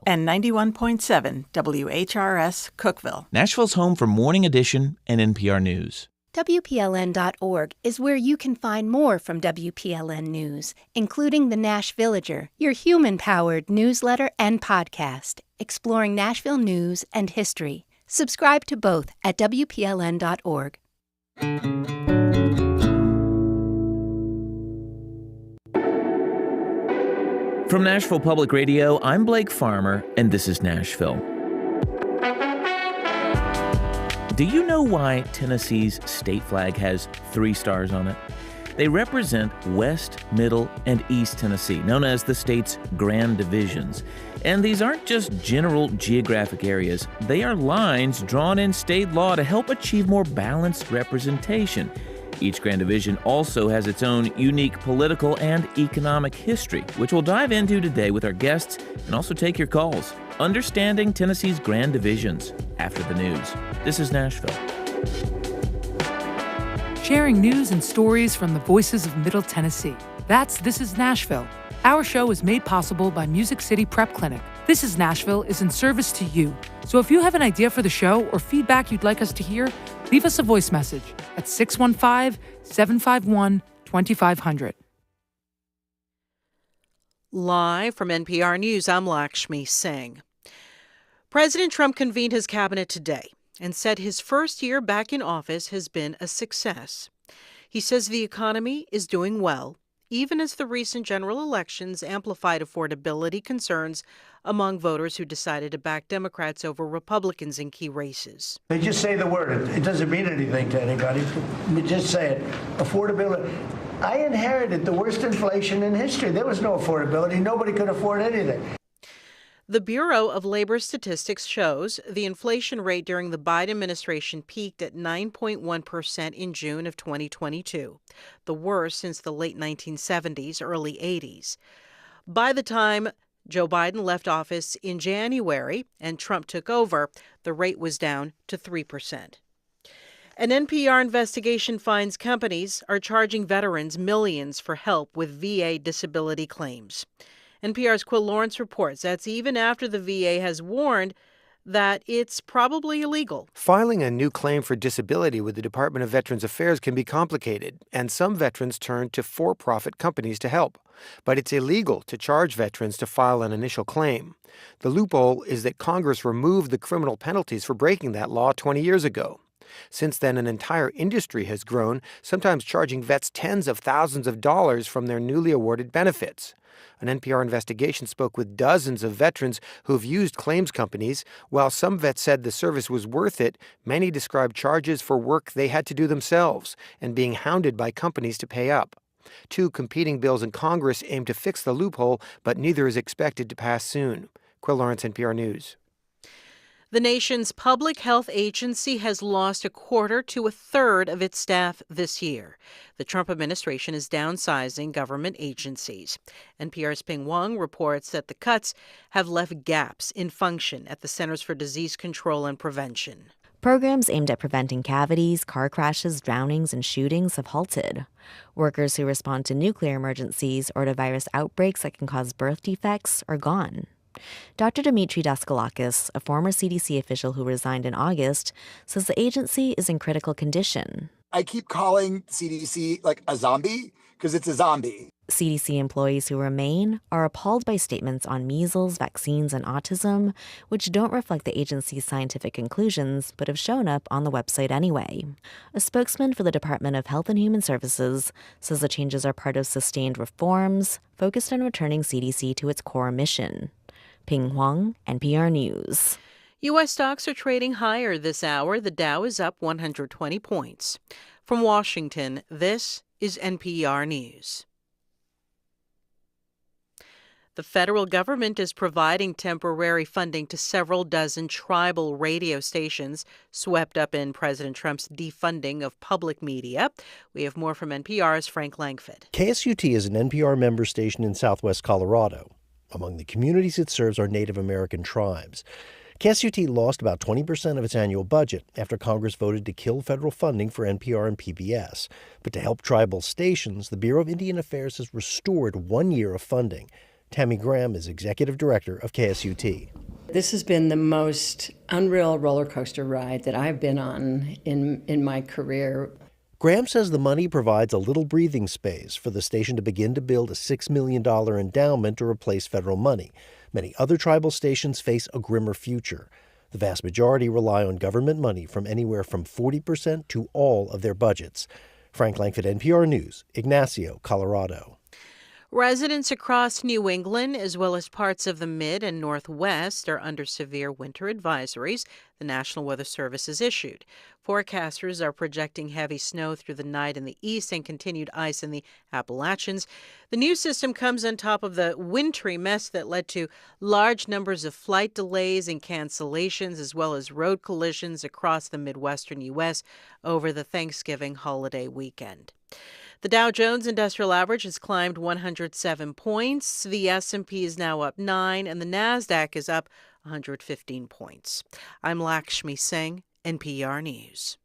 and 91.7 WHRS Cookeville. Nashville's home for Morning Edition and NPR News. WPLN.org is where you can find more from WPLN News, including the Nash Villager, your human-powered newsletter and podcast, exploring Nashville news and history. Subscribe to both at WPLN.org. From Nashville Public Radio, I'm Blake Farmer, and this is Nashville. Do you know why Tennessee's state flag has 3 stars on it? They represent West, Middle, and East Tennessee, known as the state's Grand Divisions. And these aren't just general geographic areas. They are lines drawn in state law to help achieve more balanced representation. Each Grand Division also has its own unique political and economic history, which we'll dive into today with our guests and also take your calls. Understanding Tennessee's Grand Divisions after the news. This is Nashville. Sharing news and stories from the voices of Middle Tennessee. That's This is Nashville. Our show is made possible by Music City Prep Clinic. This is Nashville is in service to you. So if you have an idea for the show or feedback you'd like us to hear, leave us a voice message at 615-751-2500. Live from NPR News, I'm Lakshmi Singh. President Trump convened his cabinet today and said his first year back in office has been a success. He says the economy is doing well, even as the recent general elections amplified affordability concerns among voters who decided to back Democrats over Republicans in key races. They just say the word. It doesn't mean anything to anybody. We just say it. Affordability. I inherited the worst inflation in history. There was no affordability. Nobody could afford anything. The Bureau of Labor Statistics shows the inflation rate during the Biden administration peaked at 9.1% in June of 2022, the worst since the late 1970s, early 80s. By the time Joe Biden left office in January and Trump took over, the rate was down to 3%. An NPR investigation finds companies are charging veterans millions for help with VA disability claims. NPR's Quill Lawrence reports that's even after the VA has warned that it's probably illegal. Filing a new claim for disability with the Department of Veterans Affairs can be complicated, and some veterans turn to for-profit companies to help. But it's illegal to charge veterans to file an initial claim. The loophole is that Congress removed the criminal penalties for breaking that law 20 years ago. Since then, an entire industry has grown, sometimes charging vets tens of thousands of dollars from their newly awarded benefits. An NPR investigation spoke with dozens of veterans who've used claims companies. While some vets said the service was worth it, many described charges for work they had to do themselves and being hounded by companies to pay up. 2 competing bills in Congress aim to fix the loophole, but neither is expected to pass soon. Quill Lawrence, NPR News. The nation's public health agency has lost a quarter to a third of its staff this year. The Trump administration is downsizing government agencies. NPR's Ping Wang reports that the cuts have left gaps in function at the Centers for Disease Control and Prevention. Programs aimed at preventing cavities, car crashes, drownings, and shootings have halted. Workers who respond to nuclear emergencies or to virus outbreaks that can cause birth defects are gone. Dr. Dimitri Daskalakis, a former CDC official who resigned in August, says the agency is in critical condition. I keep calling CDC like a zombie because it's a zombie. CDC employees who remain are appalled by statements on measles, vaccines, and autism, which don't reflect the agency's scientific conclusions but have shown up on the website anyway. A spokesman for the Department of Health and Human Services says the changes are part of sustained reforms focused on returning CDC to its core mission. Ping Huang, NPR News. U.S. stocks are trading higher this hour. The Dow is up 120 points. From Washington, this is NPR News. The federal government is providing temporary funding to several dozen tribal radio stations swept up in President Trump's defunding of public media. We have more from NPR's Frank Langford. KSUT is an NPR member station in southwest Colorado. Among the communities it serves are Native American tribes. KSUT lost about 20% of its annual budget after Congress voted to kill federal funding for NPR and PBS. But to help tribal stations, the Bureau of Indian Affairs has restored 1 year of funding. Tammy Graham is executive director of KSUT. This has been the most unreal roller coaster ride that I've been on in my career. Graham says the money provides a little breathing space for the station to begin to build a $6 million endowment to replace federal money. Many other tribal stations face a grimmer future. The vast majority rely on government money from anywhere from 40% to all of their budgets. Frank Langford, NPR News, Ignacio, Colorado. Residents across New England, as well as parts of the Mid and Northwest, are under severe winter advisories the National Weather Service has issued. Forecasters are projecting heavy snow through the night in the east and continued ice in the Appalachians. The new system comes on top of the wintry mess that led to large numbers of flight delays and cancellations, as well as road collisions across the Midwestern U.S. over the Thanksgiving holiday weekend. The Dow Jones Industrial Average has climbed 107 points. The S&P is now up 9, and the Nasdaq is up 115 points. I'm Lakshmi Singh, NPR News.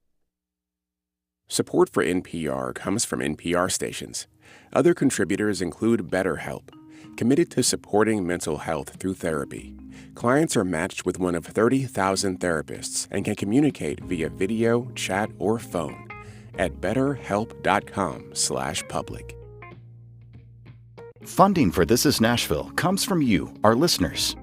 Support for NPR comes from NPR stations. Other contributors include BetterHelp, committed to supporting mental health through therapy. Clients are matched with one of 30,000 therapists and can communicate via video, chat, or phone at betterhelp.com/public. Funding for This is Nashville comes from you, our listeners,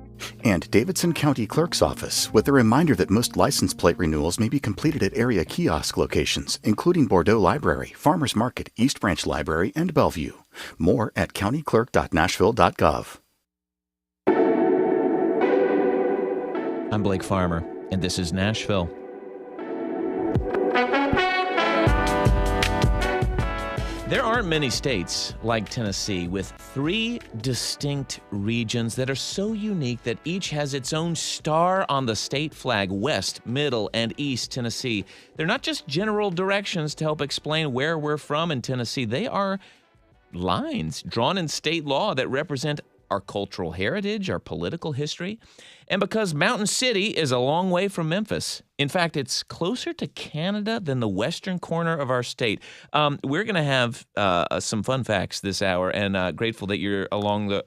and Davidson County Clerk's Office with a reminder that most license plate renewals may be completed at area kiosk locations, including Bordeaux Library, Farmers Market, East Branch Library, and Bellevue. More at countyclerk.nashville.gov. I'm Blake Farmer, and this is Nashville. There aren't many states like Tennessee with 3 distinct regions that are so unique that each has its own star on the state flag: West, Middle, and East Tennessee. They're not just general directions to help explain where we're from in Tennessee. They are lines drawn in state law that represent our cultural heritage, our political history, and because Mountain City is a long way from Memphis. In fact, it's closer to Canada than the western corner of our state. We're going to have some fun facts this hour, and grateful that you're along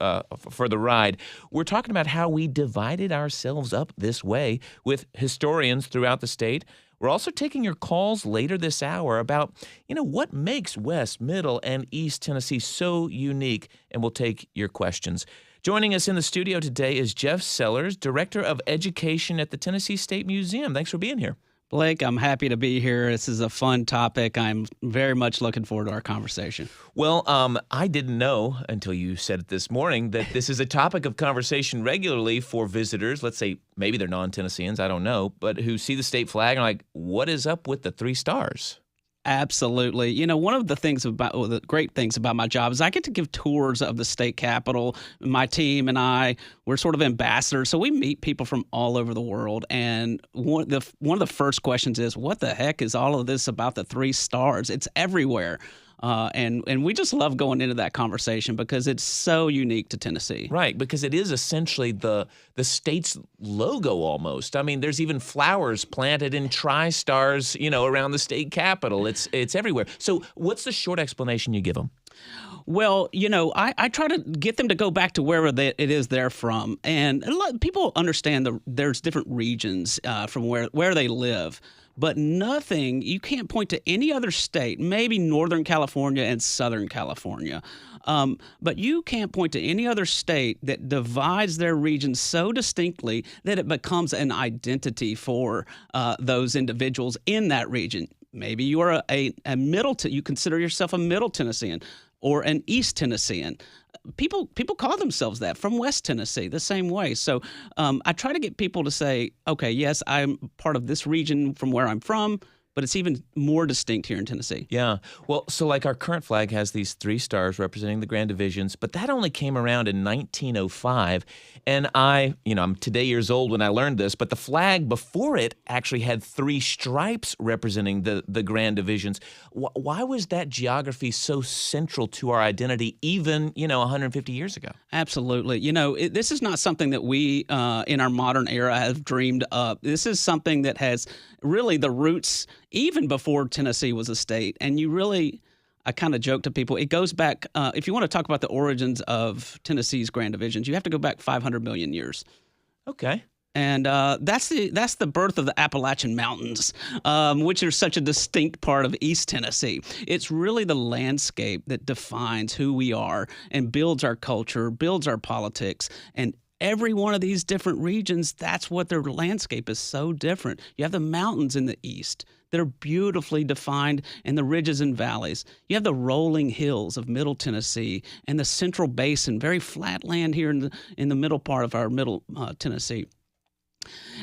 for the ride. We're talking about how we divided ourselves up this way with historians throughout the state. We're also taking your calls later this hour about, what makes West, Middle, and East Tennessee so unique, and we'll take your questions. Joining us in the studio today is Jeff Sellers, Director of Education at the Tennessee State Museum. Thanks for being here. Blake, I'm happy to be here. This is a fun topic. I'm very much looking forward to our conversation. Well, I didn't know until you said it this morning that this is a topic of conversation regularly for visitors. Let's say maybe they're non-Tennesseans, I don't know, but who see the state flag and are like, what is up with the 3 stars? Absolutely. One of the the great things about my job is I get to give tours of the state capitol. My team and I, we're sort of ambassadors, so we meet people from all over the world. And one of the first questions is, what the heck is all of this about the 3 stars? It's everywhere. And we just love going into that conversation because it's so unique to Tennessee. Right, because it is essentially the state's logo almost. I mean, there's even flowers planted in tri-stars, around the state capitol. It's everywhere. So what's the short explanation you give them? Well, I try to get them to go back to wherever it is they're from. And people understand there's different regions from where they live. But you can't point to any other state, maybe Northern California and Southern California, but you can't point to any other state that divides their region so distinctly that it becomes an identity for those individuals in that region. Maybe you are a you consider yourself a Middle Tennessean or an East Tennessean. People call themselves that from West Tennessee the same way. So I try to get people to say, okay, yes, I'm part of this region from where I'm from, but it's even more distinct here in Tennessee. Yeah. Well, so like our current flag has these 3 stars representing the Grand Divisions, but that only came around in 1905. And I'm today years old when I learned this, but the flag before it actually had 3 stripes representing the Grand Divisions. Why was that geography so central to our identity even, 150 years ago? Absolutely. This is not something that we in our modern era have dreamed up. This is something that has really the roots even before Tennessee was a state. And I kind of joke to people, it goes back, if you want to talk about the origins of Tennessee's Grand Divisions, you have to go back 500 million years. Okay. And that's the birth of the Appalachian Mountains, which are such a distinct part of East Tennessee. It's really the landscape that defines who we are and builds our culture, builds our politics, and every one of these different regions, that's what their landscape is so different. You have the mountains in the east that are beautifully defined in the ridges and valleys. You have the rolling hills of Middle Tennessee and the Central Basin, very flat land here in the middle part of our Middle Tennessee.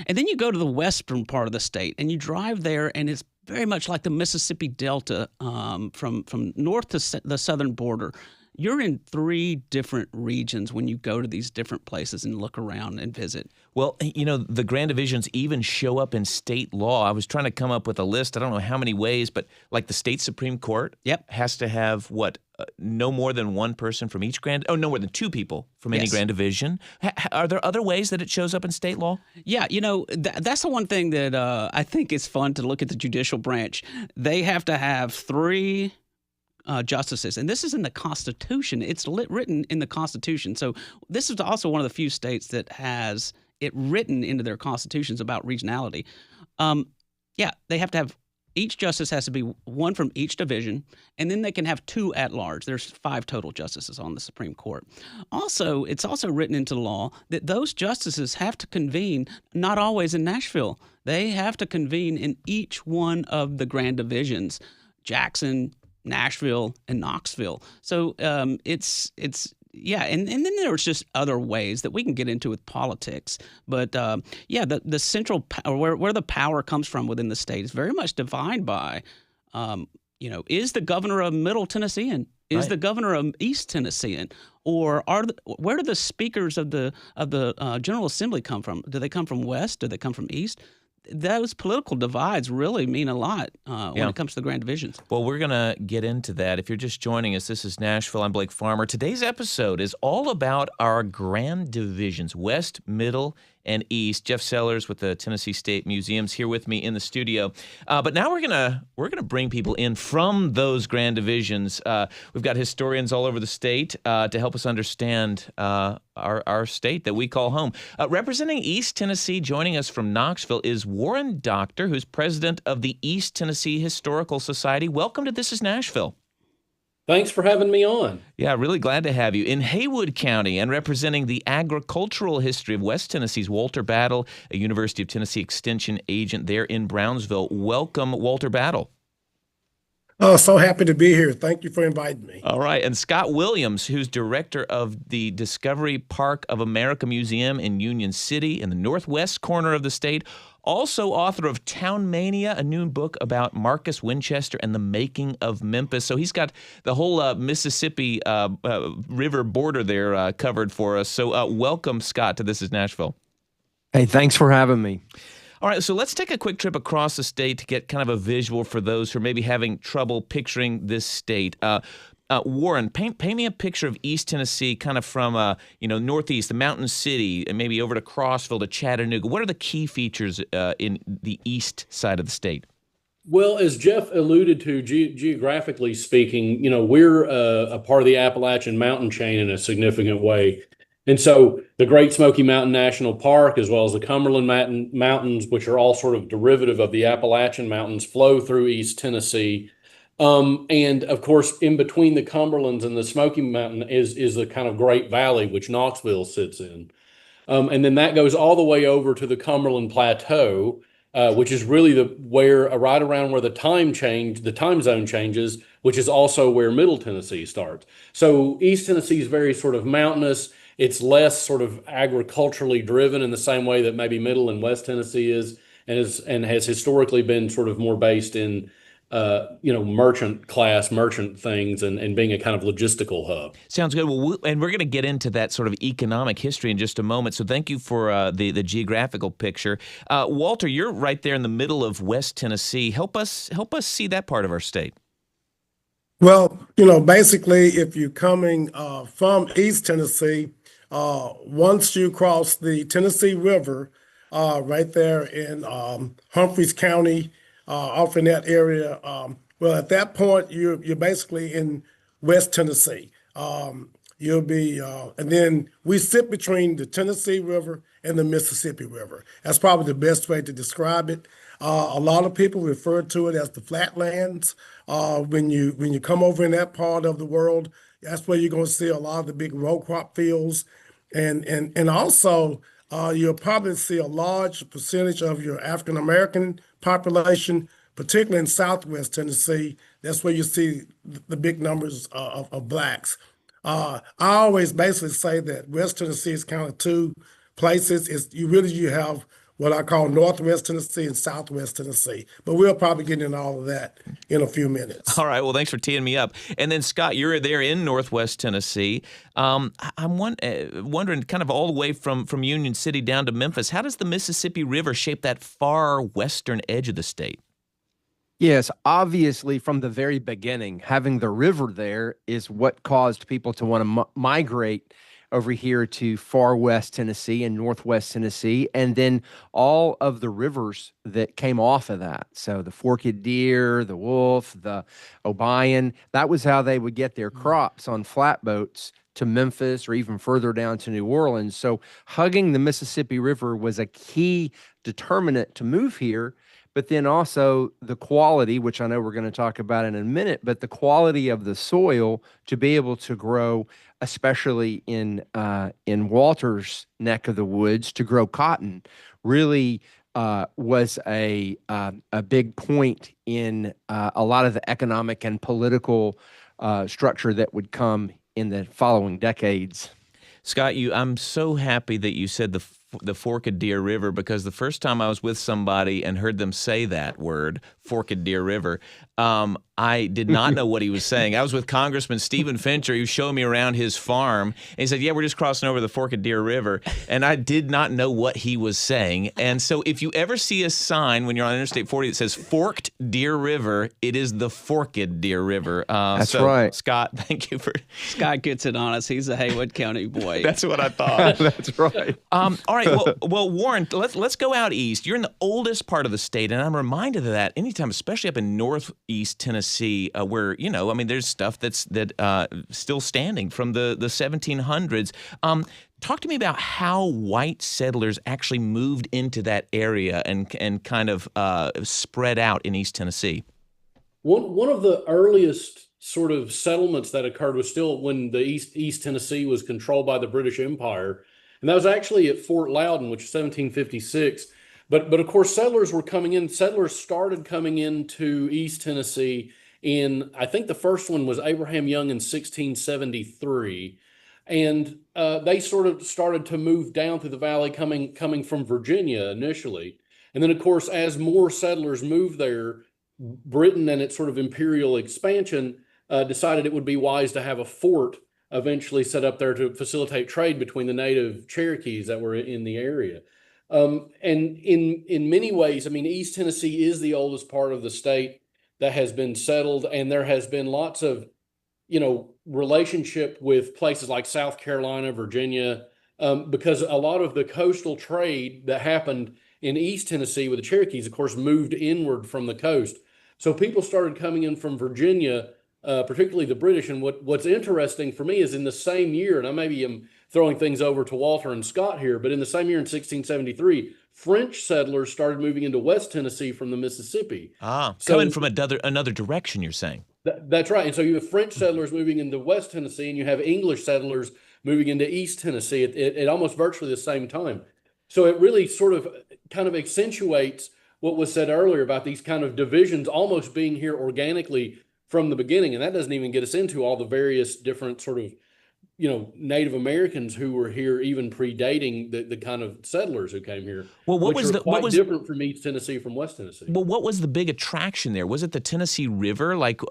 And then you go to the western part of the state, and you drive there, and it's very much like the Mississippi Delta from north to the southern border. You're in 3 different regions when you go to these different places and look around and visit. Well, the Grand Divisions even show up in state law. I was trying to come up with a list. I don't know how many ways, but like the state Supreme Court has to have no more than one person from each no more than 2 people from any Grand Division. Are there other ways that it shows up in state law? Yeah, that's the one thing that I think is fun to look at the judicial branch. They have to have 3 justices, and this is in the Constitution. It's written in the Constitution. So this is also one of the few states that has it written into their constitutions about regionality. They have to have each justice has to be one from each division, and then they can have 2 at large. There's 5 total justices on the Supreme Court. Also, it's also written into law that those justices have to convene, not always in Nashville. They have to convene in each one of the Grand Divisions, Jackson, Nashville, and Knoxville. So and then there's just other ways that we can get into with politics. But the central power, where the power comes from within the state is very much defined by, is the governor of Middle Tennessean? Is the governor of East Tennessean? Or where do the speakers of the General Assembly come from? Do they come from West? Do they come from East? Those political divides really mean a lot when it comes to the Grand Divisions. Well, we're going to get into that. If you're just joining us, this is Nashville. I'm Blake Farmer. Today's episode is all about our Grand Divisions, West, Middle, and East. Jeff Sellers with the Tennessee State Museum's here with me in the studio. But now we're gonna bring people in from those Grand Divisions. We've got historians all over the state to help us understand our state that we call home. Representing East Tennessee, joining us from Knoxville is Warren Dockter, who's president of the East Tennessee Historical Society. Welcome to This is Nashville. Thanks for having me on. Yeah, really glad to have you. In Haywood County and representing the agricultural history of West Tennessee's Walter Battle, a University of Tennessee Extension agent there in Brownsville. Welcome, Walter Battle. Oh, so happy to be here. Thank you for inviting me. All right. And Scott Williams, who's director of the Discovery Park of America Museum in Union City in the northwest corner of the state. Also author of Town Mania, a new book about Marcus Winchester and the making of Memphis. So he's got the whole Mississippi River border there covered for us. So welcome, Scott, to This is Nashville. Hey, thanks for having me. All right, so let's take a quick trip across the state to get kind of a visual for those who are maybe having trouble picturing this state. Warren, paint me a picture of East Tennessee, kind of from northeast, the Mountain City, and maybe over to Crossville to Chattanooga. What are the key features in the east side of the state? Well, as Jeff alluded to, geographically speaking, we're a part of the Appalachian mountain chain in a significant way. And so the Great Smoky Mountain National Park, as well as the Cumberland Mountains, which are all sort of derivative of the Appalachian Mountains, flow through East Tennessee. And of course, in between the Cumberlands and the Smoky Mountain is the kind of Great Valley, which Knoxville sits in. And then that goes all the way over to the Cumberland Plateau, which is really right around where the time zone changes, which is also where Middle Tennessee starts. So East Tennessee is very sort of mountainous. It's less sort of agriculturally driven in the same way that maybe Middle and West Tennessee is, and has historically been sort of more based in merchant things and being a kind of logistical hub. Sounds good. Well, and we're going to get into that sort of economic history in just a moment. So thank you for the geographical picture. Walter, you're right there in the middle of West Tennessee. Help us see that part of our state. Well, basically, if you're coming from East Tennessee, once you cross the Tennessee River, right there in Humphreys County, off in that area, well, at that point, you're basically in West Tennessee. You'll be, and then we sit between the Tennessee River and the Mississippi River. That's probably the best way to describe it. A lot of people refer to it as the flatlands. When you come over in that part of the world, that's where you're going to see a lot of the big row crop fields, and also you'll probably see a large percentage of your African American population, particularly in Southwest Tennessee. That's where you see the big numbers of blacks. I always basically say that West Tennessee is kind of two places. You have what I call Northwest Tennessee and Southwest Tennessee. But we'll probably get into all of that in a few minutes. All right. Well, thanks for teeing me up. And then, Scott, you're there in Northwest Tennessee. I'm wondering, kind of all the way from Union City down to Memphis, how does the Mississippi River shape that far western edge of the state? Yes, obviously, from the very beginning, having the river there is what caused people to want to migrate over here to far west Tennessee and northwest Tennessee, and then all of the rivers that came off of that. So the Forked Deer, the Wolf, the Obion, that was how they would get their crops on flatboats to Memphis or even further down to New Orleans. So hugging the Mississippi River was a key determinant to move here. But then also the quality, which I know we're going to talk about in a minute, but the quality of the soil to be able to grow, especially in Walter's neck of the woods, to grow cotton, really was a big point in a lot of the economic and political structure that would come in the following decades. Scott, I'm so happy that you said the Forked Deer River, because the first time I was with somebody and heard them say that word, Forked Deer River, I did not know what he was saying. I was with Congressman Stephen Fincher. He was showing me around his farm, and he said, yeah, we're just crossing over the Forked Deer River, and I did not know what he was saying. And so if you ever see a sign when you're on Interstate 40 that says Forked Deer River, it is the Forked Deer River. That's right. Scott, thank you for... Scott gets it on us. He's a Haywood County boy. That's what I thought. That's right. All right. Well, Warren, let's go out east. You're in the oldest part of the state, and I'm reminded of that anytime, especially up in northeast Tennessee, where there's stuff that's still standing from the 1700s. Talk to me about how white settlers actually moved into that area and kind of spread out in East Tennessee. One of the earliest sort of settlements that occurred was still when the East Tennessee was controlled by the British Empire. And that was actually at Fort Loudon, which is 1756. But of course, settlers were coming in. Settlers started coming into East Tennessee I think the first one was Abraham Young in 1673. And they sort of started to move down through the valley coming from Virginia initially. And then, of course, as more settlers moved there, Britain and its sort of imperial expansion decided it would be wise to have a fort eventually set up there to facilitate trade between the native Cherokees that were in the area. And in many ways, East Tennessee is the oldest part of the state that has been settled, and there has been lots of, relationship with places like South Carolina, Virginia, because a lot of the coastal trade that happened in East Tennessee with the Cherokees, of course, moved inward from the coast. So people started coming in from Virginia, particularly the British. And what's interesting for me is in the same year, and I maybe am throwing things over to Walter and Scott here, but in the same year in 1673, French settlers started moving into West Tennessee from the Mississippi. Coming from another direction, you're saying? That's right. And so you have French settlers moving into West Tennessee, and you have English settlers moving into East Tennessee at almost virtually the same time. So it really sort of kind of accentuates what was said earlier about these kind of divisions almost being here organically from the beginning. And that doesn't even get us into all the various different sort of, Native Americans who were here even predating the kind of settlers who came here. Well, what was different from East Tennessee from West Tennessee? Well, what was the big attraction there? Was it the Tennessee River? Like,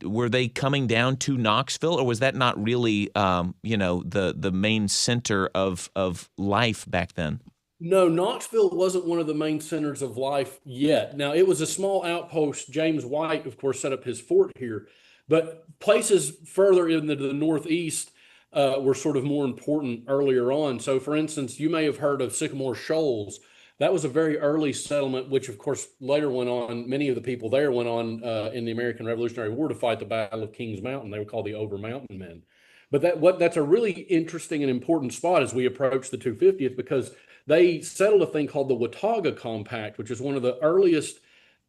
were they coming down to Knoxville, or was that not really, the main center of life back then? No, Knoxville wasn't one of the main centers of life yet. Now, it was a small outpost. James White, of course, set up his fort here. But places further into the Northeast were sort of more important earlier on. So, for instance, you may have heard of Sycamore Shoals. That was a very early settlement, which, of course, later went on. Many of the people there went on in the American Revolutionary War to fight the Battle of Kings Mountain. They were called the Over Mountain Men. But that's a really interesting and important spot as we approach the 250th, because they settled a thing called the Watauga Compact, which is one of the earliest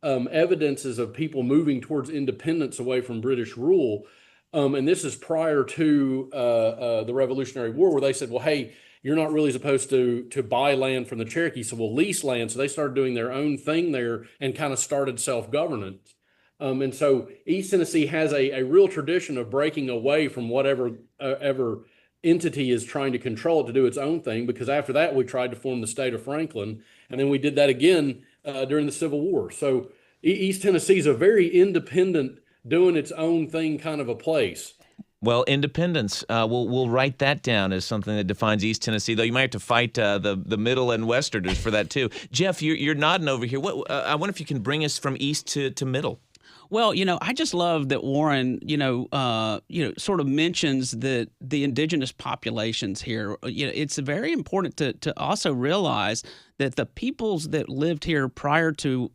evidences of people moving towards independence away from British rule. And this is prior to the Revolutionary War, where they said, well, hey, you're not really supposed to buy land from the Cherokee, so we'll lease land. So they started doing their own thing there and kind of started self-governance. And so East Tennessee has a real tradition of breaking away from whatever ever entity is trying to control it to do its own thing, because after that, we tried to form the state of Franklin, and then we did that again during the Civil War. So East Tennessee is a very independent, doing its own thing kind of a place. Well, independence, we'll write that down as something that defines East Tennessee, though you might have to fight the Middle and Westerners for that, too. Jeff, you're nodding over here. I wonder if you can bring us from East to Middle. Well, I just love that Warren, sort of mentions that the indigenous populations here. It's very important to also realize that the peoples that lived here prior to,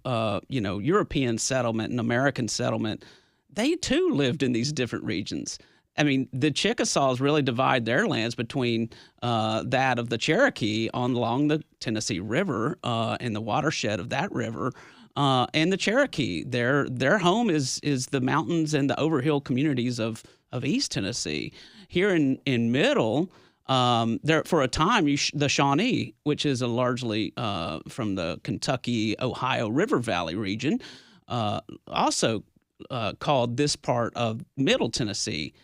European settlement and American settlement, they too lived in these different regions. I mean, the Chickasaws really divide their lands between that of the Cherokee along the Tennessee River and the watershed of that river. And the Cherokee, their home is the mountains and the overhill communities of East Tennessee. Here in Middle, there for a time, the Shawnee, which is a largely from the Kentucky, Ohio River Valley region, also called this part of Middle Tennessee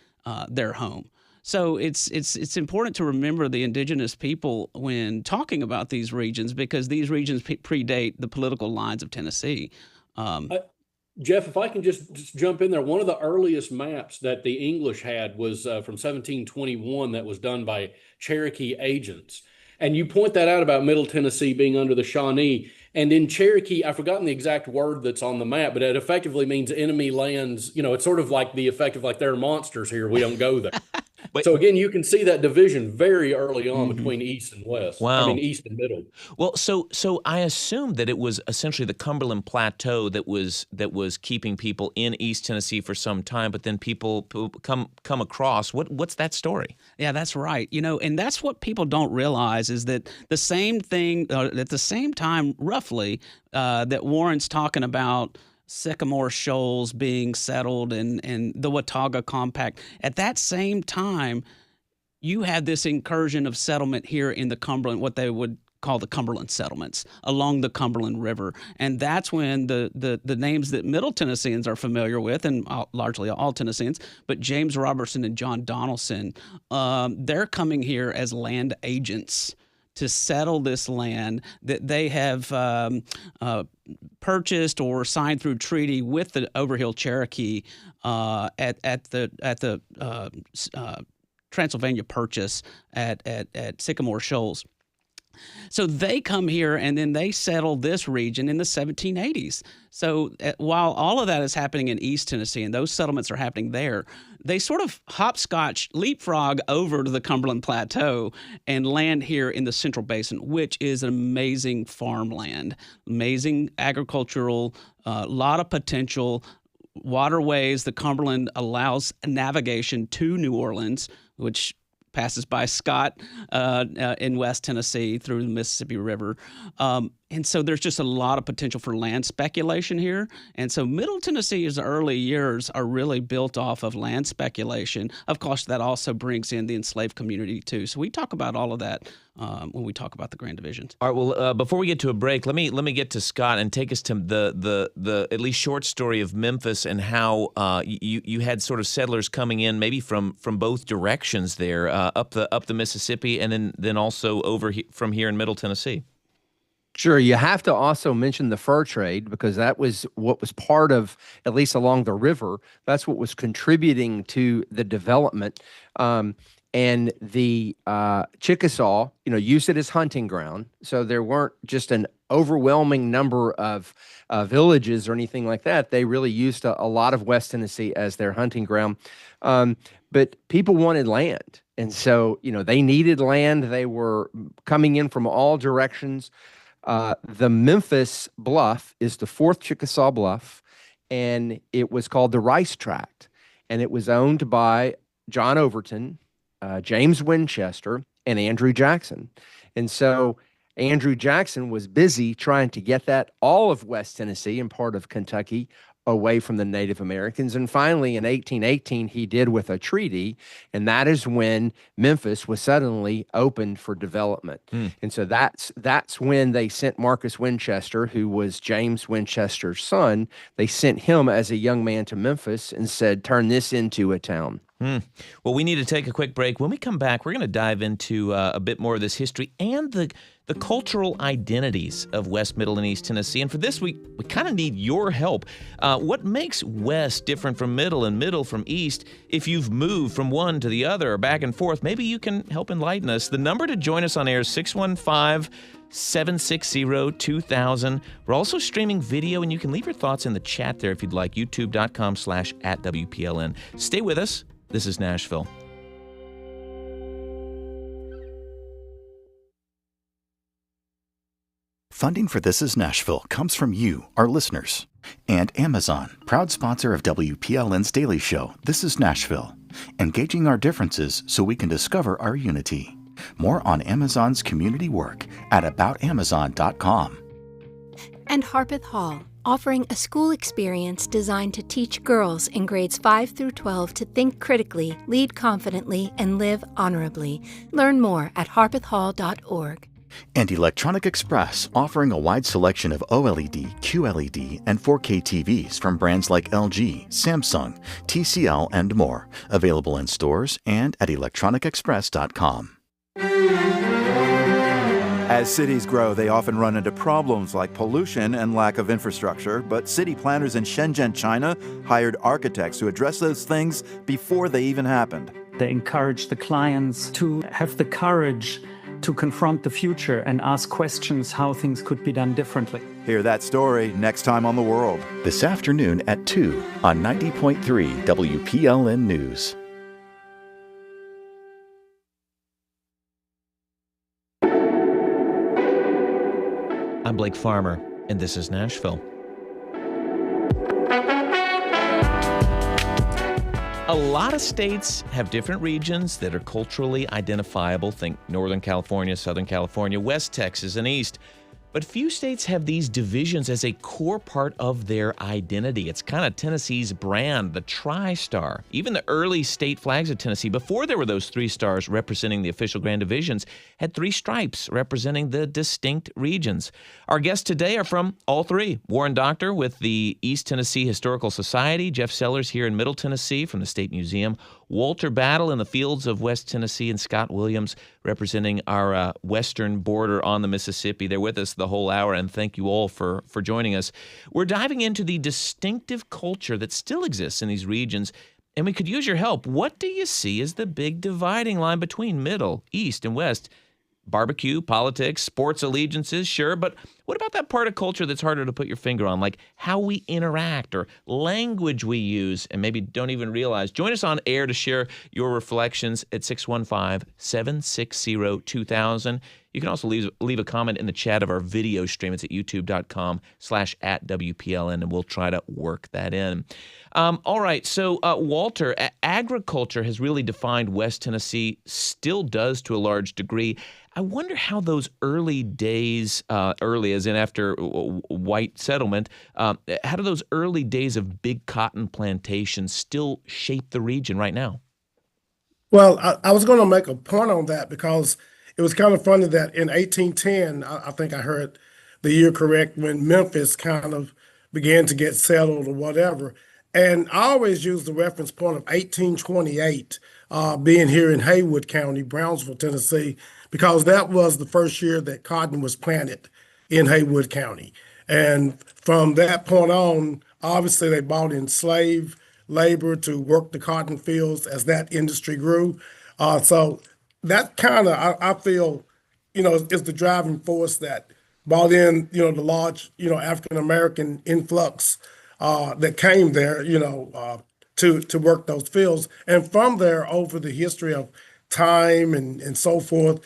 their home. So it's important to remember the indigenous people when talking about these regions, because these regions predate the political lines of Tennessee. Jeff, if I can just jump in there, one of the earliest maps that the English had was from 1721 that was done by Cherokee agents. And you point that out about Middle Tennessee being under the Shawnee. And in Cherokee, I've forgotten the exact word that's on the map, but it effectively means enemy lands. It's sort of like the effect of like, there are monsters here, we don't go there. So again, you can see that division very early on between East and West. Wow. I mean, East and Middle. Well, so I assumed that it was essentially the Cumberland Plateau that was keeping people in East Tennessee for some time, but then people come across. What's that story? Yeah, that's right. And that's what people don't realize is that the same thing at the same time, roughly, that Warren's talking about Sycamore Shoals being settled and the Watauga Compact. At that same time, you had this incursion of settlement here in the Cumberland, what they would call the Cumberland settlements along the Cumberland River. And that's when the names that Middle Tennesseans are familiar with, and largely all Tennesseans, but James Robertson and John Donaldson, they're coming here as land agents to settle this land that they have purchased or signed through treaty with the Overhill Cherokee at the Transylvania Purchase at Sycamore Shoals. So they come here and then they settle this region in the 1780s. So while all of that is happening in East Tennessee and those settlements are happening there, they sort of hopscotch, leapfrog over to the Cumberland Plateau and land here in the Central Basin, which is an amazing farmland, amazing agricultural, lot of potential waterways. The Cumberland allows navigation to New Orleans, which passes by Scott in West Tennessee through the Mississippi River. And so there's just a lot of potential for land speculation here. And so Middle Tennessee's early years are really built off of land speculation. Of course, that also brings in the enslaved community too. So we talk about all of that when we talk about the Grand Divisions. All right. Well, before we get to a break, let me get to Scott and take us to the at least short story of Memphis and how you had sort of settlers coming in maybe from both directions there, up the Mississippi and then also over from here in Middle Tennessee. Sure. You have to also mention the fur trade, because that was what was part of, at least along the river, that's what was contributing to the development. And the Chickasaw, used it as hunting ground. So there weren't just an overwhelming number of villages or anything like that. They really used a lot of West Tennessee as their hunting ground. But people wanted land. And so, they needed land. They were coming in from all directions. The Memphis Bluff is the fourth Chickasaw Bluff, and it was called the Rice Tract, and it was owned by John Overton James Winchester, and Andrew Jackson. And so Andrew Jackson was busy trying to get that all of West Tennessee and part of Kentucky away from the Native Americans. And finally, in 1818, he did with a treaty, and that is when Memphis was suddenly opened for development. And so that's when they sent Marcus Winchester, who was James Winchester's son. They sent him as a young man to Memphis and said, turn this into a town. Well, we need to take a quick break. When we come back, we're going to dive into a bit more of this history and the cultural identities of West, Middle, and East Tennessee. And for this, we kind of need your help. What makes West different from Middle and Middle from East? If you've moved from one to the other or back and forth, maybe you can help enlighten us. The number to join us on air is 615-760-2000. We're also streaming video, and you can leave your thoughts in the chat there if you'd like, youtube.com/@WPLN. Stay with us. This is Nashville. Funding for This is Nashville comes from you, our listeners, and Amazon, proud sponsor of WPLN's daily show, This is Nashville, engaging our differences so we can discover our unity. More on Amazon's community work at aboutamazon.com. And Harpeth Hall, offering a school experience designed to teach girls in grades 5 through 12 to think critically, lead confidently, and live honorably. Learn more at harpethhall.org. And Electronic Express, offering a wide selection of OLED, QLED, and 4K TVs from brands like LG, Samsung, TCL, and more. Available in stores and at electronicexpress.com. As cities grow, they often run into problems like pollution and lack of infrastructure, but city planners in Shenzhen, China, hired architects to address those things before they even happened. They encourage the clients to have the courage to confront the future and ask questions how things could be done differently. Hear that story next time on The World. This afternoon at 2 on 90.3 WPLN News. I'm Blake Farmer, and this is Nashville. A lot of states have different regions that are culturally identifiable. Think Northern California, Southern California, West Texas, and East. But few states have these divisions as a core part of their identity. It's kind of Tennessee's brand, the Tri-Star. Even the early state flags of Tennessee, before there were those 3 stars representing the official grand divisions, had 3 stripes representing the distinct regions. Our guests today are from all 3. Warren Dockter with the East Tennessee Historical Society, Jeff Sellers here in Middle Tennessee from the State Museum, Walter Battle in the fields of West Tennessee, and Scott Williams representing our western border on the Mississippi. They're with us the whole hour, and thank you all for joining us. We're diving into the distinctive culture that still exists in these regions, and we could use your help. What do you see as the big dividing line between Middle, East, and West? Barbecue, politics, sports allegiances, sure, but what about that part of culture that's harder to put your finger on, like how we interact or language we use and maybe don't even realize? Join us on air to share your reflections at 615-760-2000. You can also leave a comment in the chat of our video stream. It's at youtube.com/@WPLN, and we'll try to work that in. All right, so Walter, agriculture has really defined West Tennessee, still does to a large degree. I wonder how those early days, early as in after white settlement, how do those early days of big cotton plantations still shape the region right now? Well, I was going to make a point on that because it was kind of funny that in 1810, I think I heard the year correct, when Memphis kind of began to get settled or whatever. And I always use the reference point of 1828, being here in Haywood County, Brownsville, Tennessee, because that was the first year that cotton was planted in Haywood County. And from that point on, obviously they brought in slave labor to work the cotton fields as that industry grew. So that kind of, I feel, is the driving force that brought in, the large, African-American influx that came there, to work those fields. And from there, over the history of time and so forth,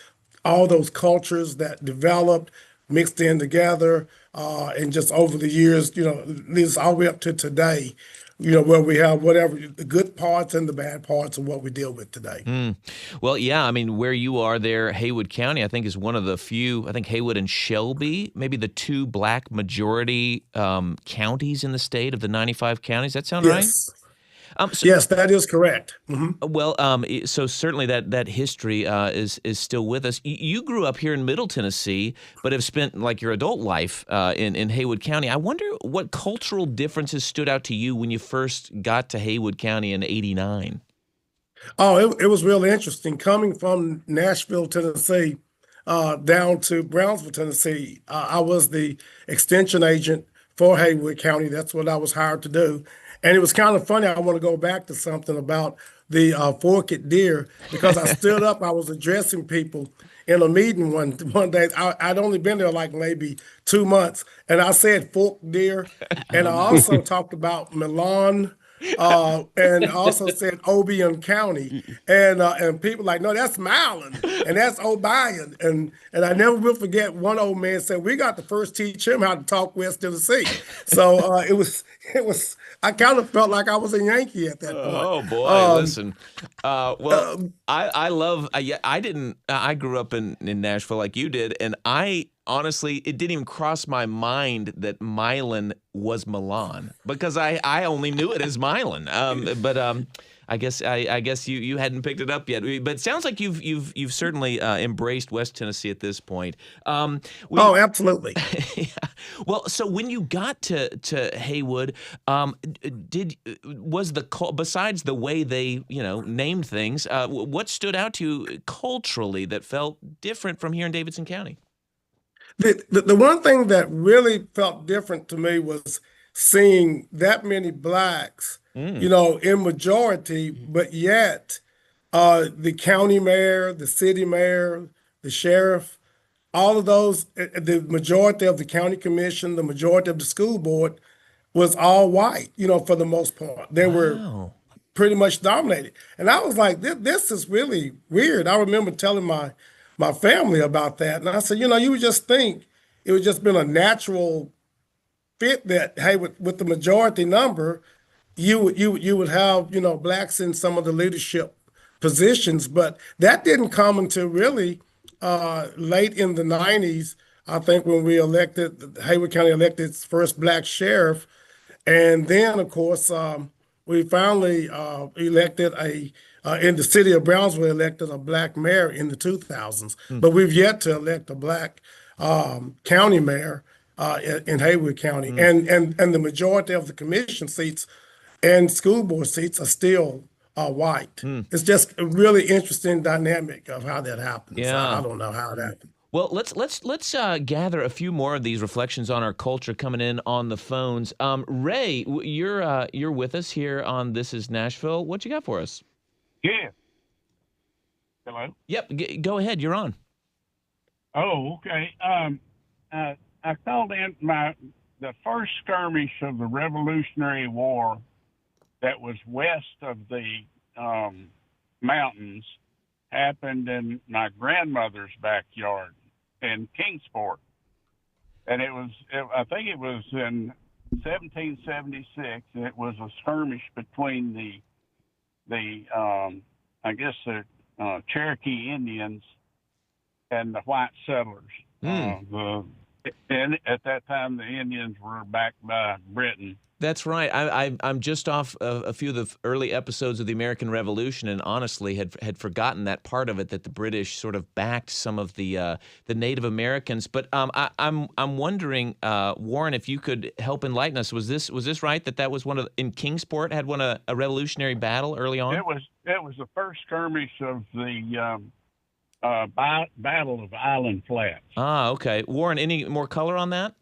all those cultures that developed, mixed in together, and just over the years, leads all the way up to today, where we have whatever the good parts and the bad parts of what we deal with today. Well, yeah, I mean, where you are there, Haywood County, I think is one of the few, I think Haywood and Shelby, maybe the two black majority counties in the state of the 95 counties. That sound right? Yes, that is correct. Well, so certainly that history is still with us. You grew up here in Middle Tennessee, but have spent like your adult life in Haywood County. I wonder what cultural differences stood out to you when you first got to Haywood County in '89. Oh, it was really interesting coming from Nashville, Tennessee, down to Brownsville, Tennessee. I was the extension agent for Haywood County. That's what I was hired to do. And it was kind of funny. I want to go back to something about the forked deer because I stood up. I was addressing people in a meeting one day. I'd only been there like maybe 2 months, and I said forked deer, and I also talked about Milan. And also said Obion County, and people like, no, that's Milan, and that's Obion, and I never will forget. One old man said, we got to first teach him how to talk West Tennessee. So it was. I kind of felt like I was a Yankee at that point. Oh boy, listen. I love. I didn't. I grew up in Nashville like you did, and honestly, it didn't even cross my mind that Milan was Milan because I only knew it as Milan. But I guess you hadn't picked it up yet. But it sounds like you've certainly embraced West Tennessee at this point. Oh, absolutely. Yeah. Well, so when you got to Haywood, besides the way they named things, what stood out to you culturally that felt different from here in Davidson County? The one thing that really felt different to me was seeing that many blacks, in majority, but yet the county mayor, the city mayor, the sheriff, all of those, the majority of the county commission, the majority of the school board was all white, for the most part. They were pretty much dominated. And I was like, this is really weird. I remember telling my family about that. And I said, you would just think it would just been a natural fit that, hey, with the majority number, you would have, blacks in some of the leadership positions. But that didn't come until really late in the 90s, I think, when Haywood County elected its first black sheriff. And then, of course, we finally elected in the city of Brownsville, elected a black mayor in the 2000s. But we've yet to elect a black county mayor in Haywood County. And the majority of the commission seats and school board seats are still white. It's just a really interesting dynamic of how that happens. Yeah. I don't know how it happened. Well, let's gather a few more of these reflections on our culture coming in on the phones. Ray, you're with us here on This Is Nashville. What you got for us? Yeah. Hello? Yep, go ahead. You're on. Oh, okay. I called in the first skirmish of the Revolutionary War that was west of the mountains happened in my grandmother's backyard in Kingsport. And I think it was in 1776, and it was a skirmish between the Cherokee Indians and the white settlers. And at that time, the Indians were backed by Britain. That's right. I'm just off a few of the early episodes of the American Revolution, and honestly had forgotten that part of it, that the British sort of backed some of the Native Americans. But I'm wondering, Warren, if you could help enlighten us. Was this right that was in Kingsport had won a revolutionary battle early on? It was the first skirmish of the Battle of Island Flats. Ah, okay. Warren, any more color on that?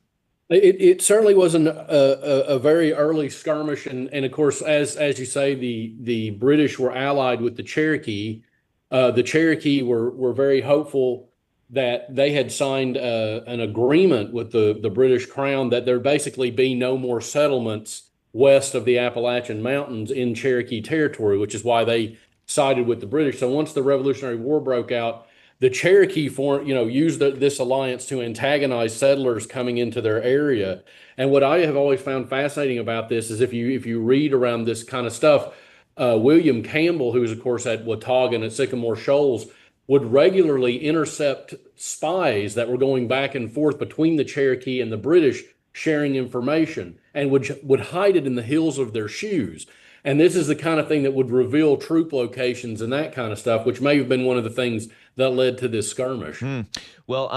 It certainly was a very early skirmish, and of course, as you say, the British were allied with the Cherokee. The Cherokee were very hopeful that they had signed an agreement with the British Crown that there basically be no more settlements west of the Appalachian Mountains in Cherokee territory, which is why they sided with the British. So once the Revolutionary War broke out, the Cherokee used this alliance to antagonize settlers coming into their area. And what I have always found fascinating about this is if you read around this kind of stuff, William Campbell, who was of course at Watauga and at Sycamore Shoals, would regularly intercept spies that were going back and forth between the Cherokee and the British, sharing information, and would hide it in the heels of their shoes. And this is the kind of thing that would reveal troop locations and that kind of stuff, which may have been one of the things that led to this skirmish. Well,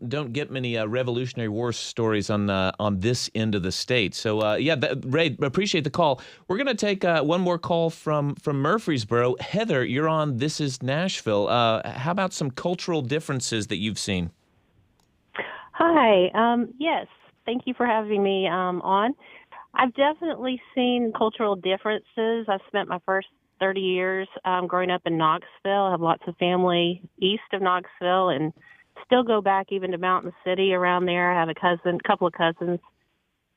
don't get many Revolutionary War stories on this end of the state. So, Ray, appreciate the call. We're going to take one more call from Murfreesboro. Heather, you're on This is Nashville. How about some cultural differences that you've seen? Hi. Yes, thank you for having me on. I've definitely seen cultural differences. I've spent my first 30 years growing up in Knoxville. I have lots of family east of Knoxville and still go back even to Mountain City around there. I have a couple of cousins.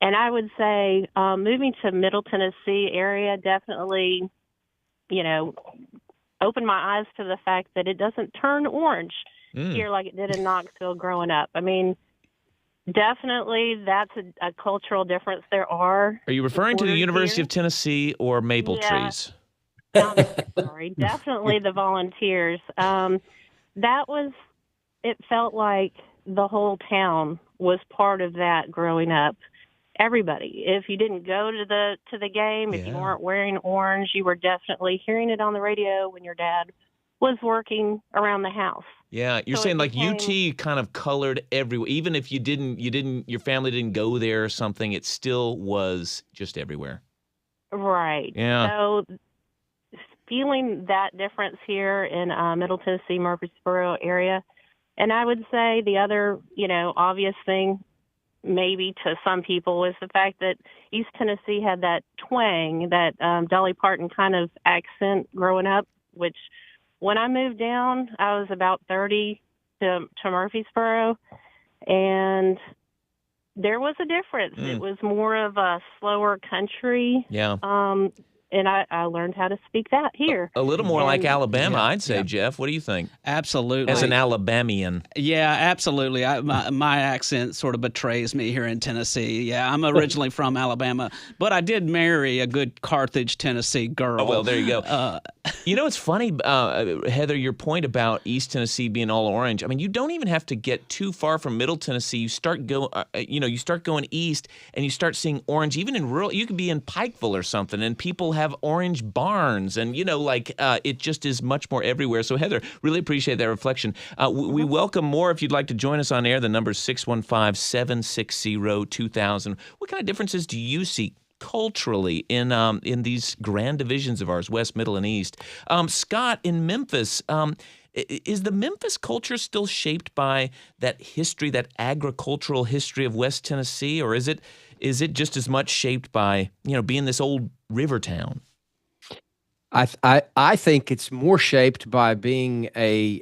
And I would say moving to Middle Tennessee area definitely, opened my eyes to the fact that it doesn't turn orange here like it did in Knoxville growing up. I mean, definitely, that's a cultural difference. Are you referring to the University of Tennessee or Maple Trees? I'm sorry. Definitely the volunteers. It felt like the whole town was part of that growing up. Everybody. If you didn't go to the game, if you weren't wearing orange, you were definitely hearing it on the radio when your dad was working around the house. Yeah, you're saying like UT kind of colored everywhere. Even if your family didn't go there or something, it still was just everywhere. Right. Yeah. So feeling that difference here in Middle Tennessee, Murfreesboro area. And I would say the other, obvious thing maybe to some people is the fact that East Tennessee had that twang, that Dolly Parton kind of accent growing up, which when I moved down, I was about 30 to Murfreesboro, and there was a difference. It was more of a slower country. Yeah. And I learned how to speak that here. A little more like Alabama, I'd say, Jeff. What do you think? Absolutely. As an Alabamian. Yeah, absolutely. My accent sort of betrays me here in Tennessee. Yeah, I'm originally from Alabama, but I did marry a good Carthage, Tennessee girl. Oh, well, there you go. It's funny, Heather, your point about East Tennessee being all orange. I mean, you don't even have to get too far from Middle Tennessee. You start going east, and you start seeing orange. Even in rural, you could be in Pikeville or something, and people have orange barns, and it just is much more everywhere. So Heather, really appreciate that reflection. We welcome more if you'd like to join us on air. The number is 615-760-2000. What kind of differences do you see culturally in these grand divisions of ours, West, Middle, and East? Scott in Memphis, is the Memphis culture still shaped by that history, that agricultural history of West Tennessee, or is it just as much shaped by being this old river town? I think it's more shaped by being a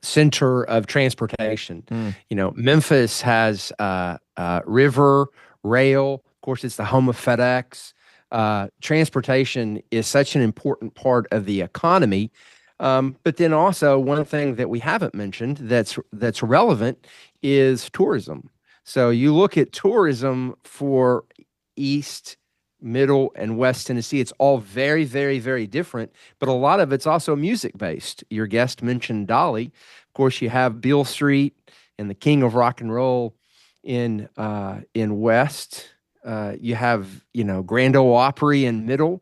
center of transportation. Memphis has river, rail. Of course, it's the home of FedEx. Transportation is such an important part of the economy. But then also one thing that we haven't mentioned that's relevant is tourism. So you look at tourism for East, Middle, and West Tennessee. It's all very, very, very different, but a lot of it's also music-based. Your guest mentioned Dolly. Of course, you have Beale Street and the King of Rock and Roll in West. You have, Grand Ole Opry in Middle,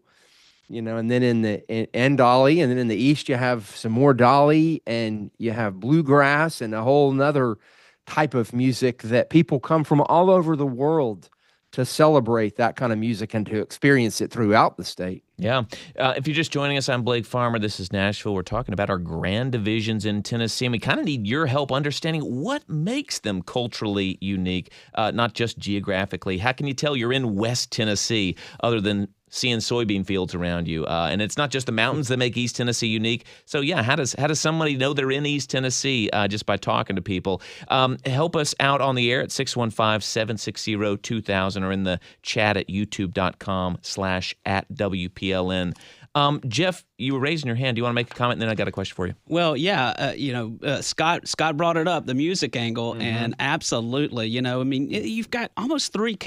and then and Dolly, and then in the East you have some more Dolly, and you have bluegrass and a whole nother type of music that people come from all over the world to celebrate that kind of music and to experience it throughout the state. Yeah. If you're just joining us, I'm Blake Farmer. This is Nashville. We're talking about our grand divisions in Tennessee, and we kind of need your help understanding what makes them culturally unique, not just geographically. How can you tell you're in West Tennessee other than seeing soybean fields around you? And it's not just the mountains that make East Tennessee unique. So yeah, how does somebody know they're in East Tennessee just by talking to people? Help us out on the air at 615-760-2000 or in the chat at youtube.com/@WPLN. Jeff, you were raising your hand. Do you want to make a comment? And then I got a question for you. Well, yeah, Scott brought it up, the music angle, and absolutely, I mean, you've got almost three.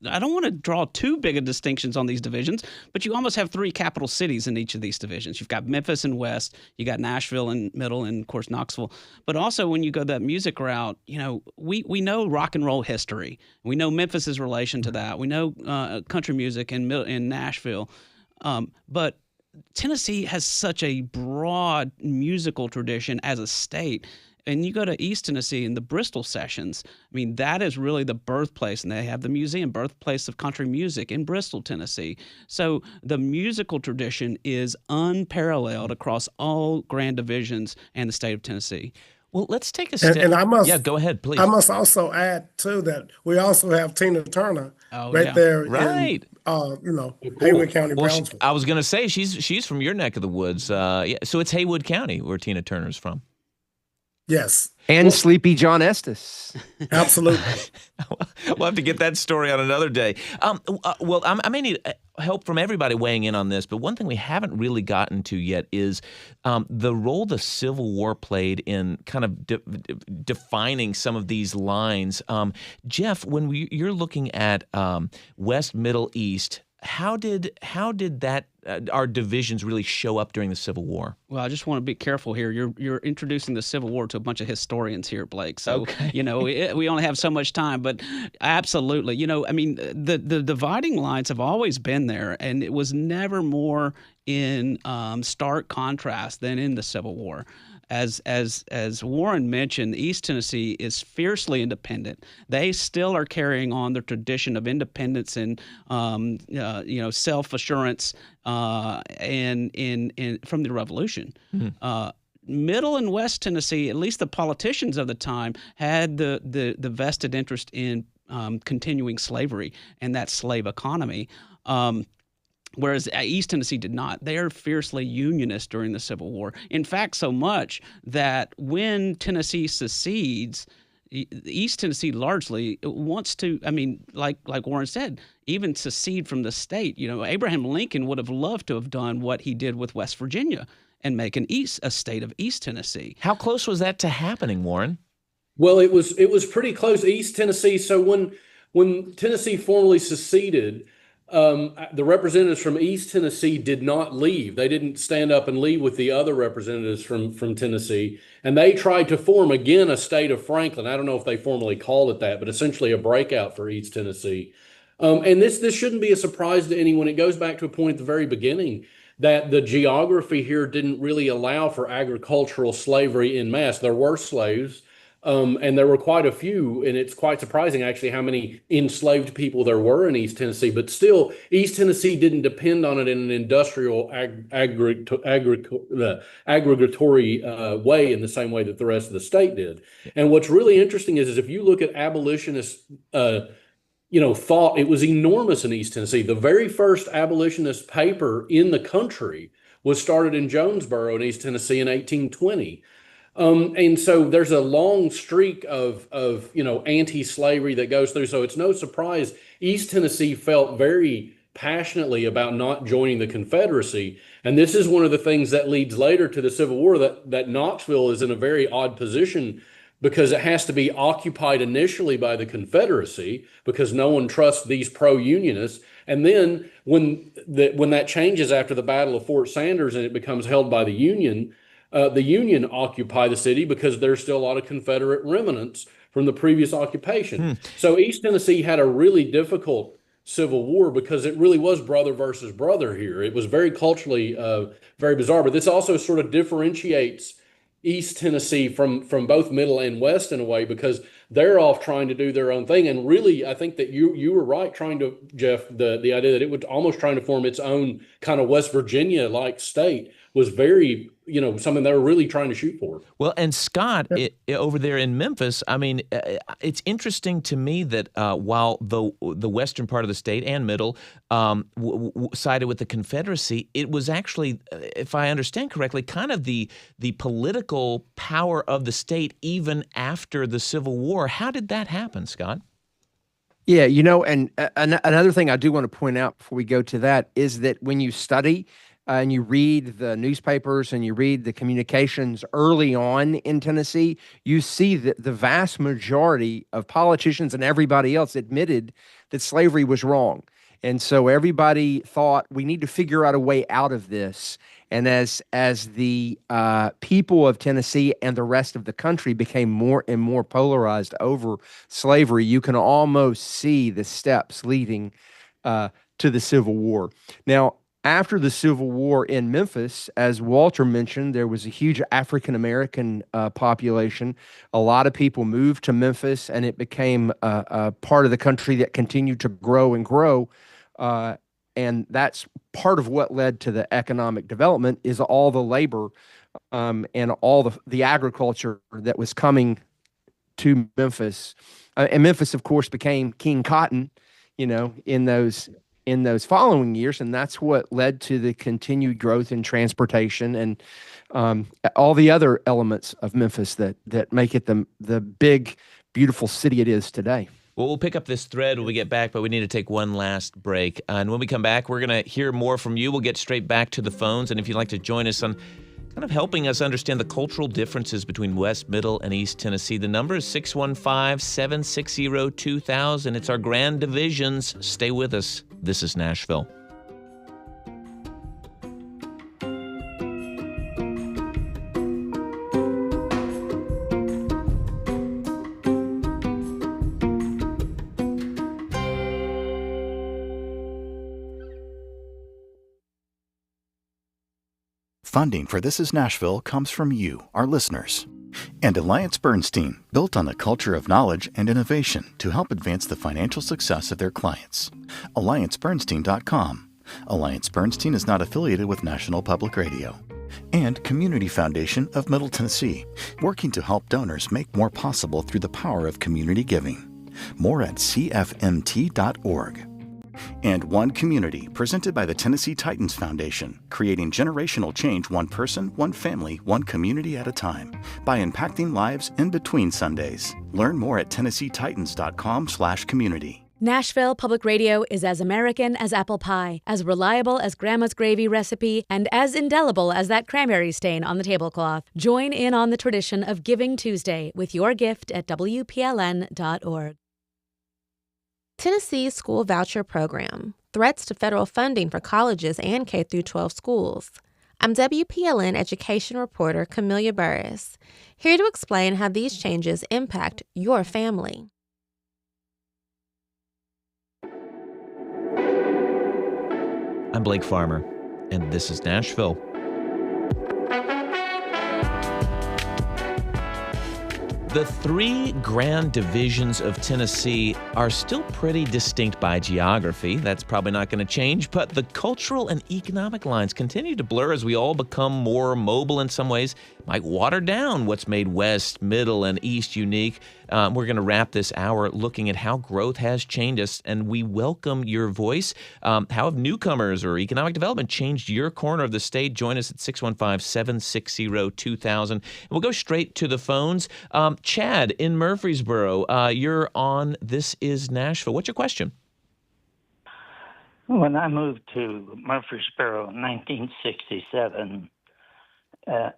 I don't want to draw too big of distinctions on these divisions, but you almost have three capital cities in each of these divisions. You've got Memphis in West, you got Nashville in Middle, and of course Knoxville. But also, when you go that music route, we know rock and roll history. We know Memphis's relation to that. We know country music in Nashville, but Tennessee has such a broad musical tradition as a state. And you go to East Tennessee and the Bristol Sessions, I mean, that is really the birthplace. And they have the museum, birthplace of country music in Bristol, Tennessee. So the musical tradition is unparalleled across all grand divisions and the state of Tennessee. Well, let's take a step. And I must, go ahead, please. I must also add, too, that we also have Tina Turner there right. in, Haywood County, Brownsville. I was going to say, she's from your neck of the woods. So it's Haywood County where Tina Turner's from. Yes. And Sleepy John Estes. Absolutely. We'll have to get that story on another day. I may need help from everybody weighing in on this, but one thing we haven't really gotten to yet is the role the Civil War played in kind of defining some of these lines. Jeff, when you're looking at West, Middle, East, how did that our divisions really show up during the Civil War? Well, I just want to be careful here. You're introducing the Civil War to a bunch of historians here, Blake. So we only have so much time, but absolutely, I mean, the dividing lines have always been there, and it was never more in stark contrast than in the Civil War. As Warren mentioned, East Tennessee is fiercely independent. They still are carrying on their tradition of independence and self-assurance and from the Revolution. Mm-hmm. Middle and West Tennessee, at least the politicians of the time, had the vested interest in continuing slavery and that slave economy. Whereas East Tennessee did not. They are fiercely Unionist during the Civil War. In fact, so much that when Tennessee secedes, East Tennessee largely wants to, I mean, like Warren said, even secede from the state. Abraham Lincoln would have loved to have done what he did with West Virginia and make a state of East Tennessee. How close was that to happening, Warren? Well, it was pretty close. East Tennessee. So when Tennessee formally seceded, the representatives from East Tennessee did not leave. They didn't stand up and leave with the other representatives from Tennessee. And they tried to form, again, a state of Franklin. I don't know if they formally called it that, but essentially a breakout for East Tennessee. And this shouldn't be a surprise to anyone. It goes back to a point at the very beginning that the geography here didn't really allow for agricultural slavery en masse. There were slaves. And there were quite a few, and it's quite surprising actually how many enslaved people there were in East Tennessee. But still, East Tennessee didn't depend on it in an industrial aggregatory way in the same way that the rest of the state did. And what's really interesting is if you look at abolitionist thought, it was enormous in East Tennessee. The very first abolitionist paper in the country was started in Jonesboro in East Tennessee in 1820. And so there's a long streak of anti-slavery that goes through. So it's no surprise East Tennessee felt very passionately about not joining the Confederacy. And this is one of the things that leads later to the Civil War, that Knoxville is in a very odd position because it has to be occupied initially by the Confederacy because no one trusts these pro-Unionists. And then when that changes after the Battle of Fort Sanders and it becomes held by the Union occupy the city because there's still a lot of Confederate remnants from the previous occupation. So East Tennessee had a really difficult Civil War because it really was brother versus brother here. It was very culturally very bizarre, but this also sort of differentiates East Tennessee from both Middle and West in a way because they're off trying to do their own thing. And really, I think that you were right Jeff, the idea that it would almost trying to form its own kind of West Virginia-like state was very, something they were really trying to shoot for. Well, and Scott, over there in Memphis, I mean, it's interesting to me that while the western part of the state and middle sided with the Confederacy, it was actually, if I understand correctly, kind of the political power of the state even after the Civil War. How did that happen, Scott? Yeah, and another thing I do want to point out before we go to that is that when you study and you read the newspapers and you read the communications early on in Tennessee, you see that the vast majority of politicians and everybody else admitted that slavery was wrong. And so everybody thought we need to figure out a way out of this. And as the people of Tennessee and the rest of the country became more and more polarized over slavery, you can almost see the steps leading to the Civil War. Now, after the Civil War in Memphis, as Walter mentioned, there was a huge African-American population. A lot of people moved to Memphis, and it became a part of the country that continued to grow and grow. And that's part of what led to the economic development is all the labor and all the agriculture that was coming to Memphis. And Memphis, of course, became King Cotton, in those following years, and that's what led to the continued growth in transportation and all the other elements of Memphis that make it the big, beautiful city it is today. Well, we'll pick up this thread when we get back, but we need to take one last break. And when we come back, we're going to hear more from you. We'll get straight back to the phones. And if you'd like to join us on kind of helping us understand the cultural differences between West, Middle, and East Tennessee, the number is 615-760-2000. It's our Grand Divisions. Stay with us. This is Nashville. Funding for This Is Nashville comes from you, our listeners. And Alliance Bernstein, built on the culture of knowledge and innovation to help advance the financial success of their clients. AllianceBernstein.com. Alliance Bernstein is not affiliated with National Public Radio. And Community Foundation of Middle Tennessee, working to help donors make more possible through the power of community giving. More at cfmt.org. And One Community, presented by the Tennessee Titans Foundation, creating generational change one person, one family, one community at a time, by impacting lives in between Sundays. Learn more at TennesseeTitans.com/community. Nashville Public Radio is as American as apple pie, as reliable as Grandma's gravy recipe, and as indelible as that cranberry stain on the tablecloth. Join in on the tradition of Giving Tuesday with your gift at WPLN.org. Tennessee's School Voucher Program, threats to federal funding for colleges and K-12 schools. I'm WPLN education reporter Camelia Burris, here to explain how these changes impact your family. I'm Blake Farmer, and this is Nashville. The three grand divisions of Tennessee are still pretty distinct by geography. That's probably not going to change, but the cultural and economic lines continue to blur as we all become more mobile in some ways. Might water down what's made West, Middle, and East unique. We're going to wrap this hour looking at how growth has changed us, and we welcome your voice. How have newcomers or economic development changed your corner of the state? Join us at 615-760-2000. And we'll go straight to the phones. Chad in Murfreesboro, you're on This Is Nashville. What's your question? When I moved to Murfreesboro in 1967,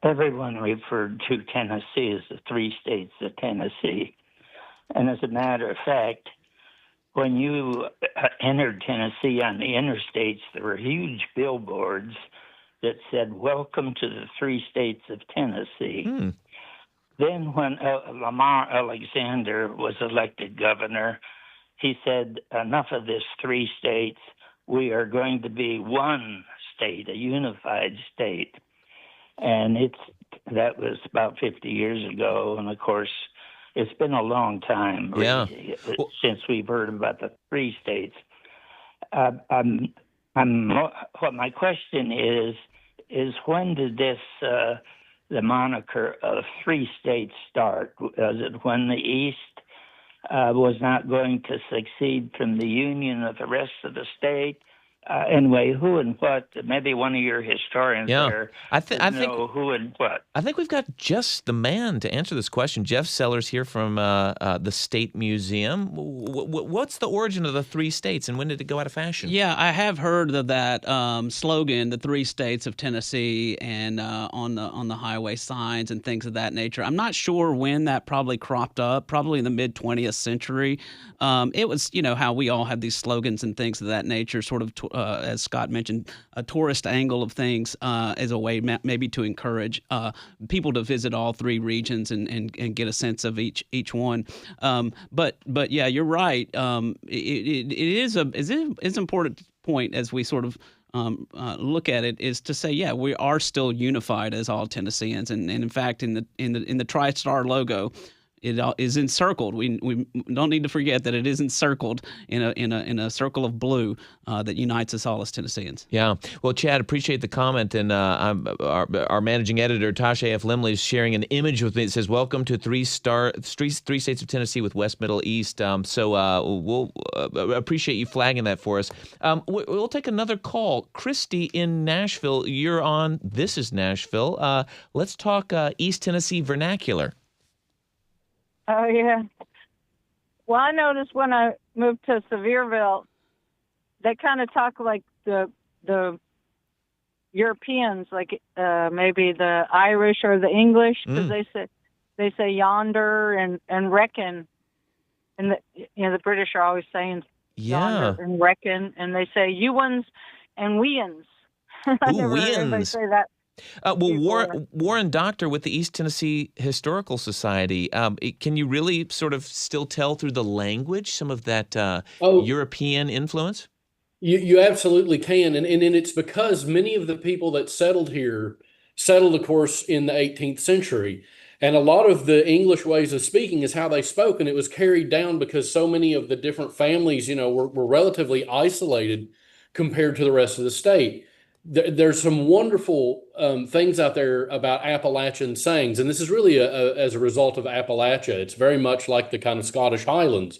everyone referred to Tennessee as the three states of Tennessee. And as a matter of fact, when you entered Tennessee on the interstates, there were huge billboards that said, "Welcome to the three states of Tennessee." Then when Lamar Alexander was elected governor, he said, "Enough of this three states. We are going to be one state, a unified state." And that was about 50 years ago. And of course, it's been a long time really, since we've heard about the three states. What my question is when did this, the moniker of three states start? Was it when the East was not going to succeed from the union of the rest of the state? Anyway, who and what? Maybe one of your historians there I think know who and what. I think we've got just the man to answer this question. Jeff Sellers here from the State Museum. What's the origin of the 3 states, and when did it go out of fashion? Yeah, I have heard of that slogan, the 3 states of Tennessee, and on the highway signs and things of that nature. I'm not sure when that probably cropped up, probably in the mid-20th century. It was, how we all have these slogans and things of that nature, sort of, as Scott mentioned, a tourist angle of things as a way maybe to encourage people to visit all 3 regions and get a sense of each one. But yeah, you're right. It is an important point as we sort of look at it, is to say, yeah, we are still unified as all Tennesseans, and in fact, in the TriStar logo, it is encircled. We don't need to forget that it is encircled in a circle of blue that unites us all as Tennesseans. Yeah. Well, Chad, appreciate the comment, and our managing editor Tasha F. Limley is sharing an image with me. It says, "Welcome to three states of Tennessee with West, Middle, East." So we'll appreciate you flagging that for us. We'll take another call. Christy in Nashville, you're on. This is Nashville. Let's talk East Tennessee vernacular. Oh, yeah. Well, I noticed when I moved to Sevierville, they kind of talk like the Europeans, like maybe the Irish or the English, because they say yonder and reckon, and the British are always saying yonder and reckon, and they say you ones and we uns. I never heard anybody say that. Warren Dockter with the East Tennessee Historical Society. Can you really sort of still tell through the language some of that European influence? You absolutely can. And it's because many of the people that settled here settled, of course, in the 18th century. And a lot of the English ways of speaking is how they spoke. And it was carried down because so many of the different families, were relatively isolated compared to the rest of the state. There's some wonderful things out there about Appalachian sayings, and this is really as a result of Appalachia. It's very much like the kind of Scottish Highlands.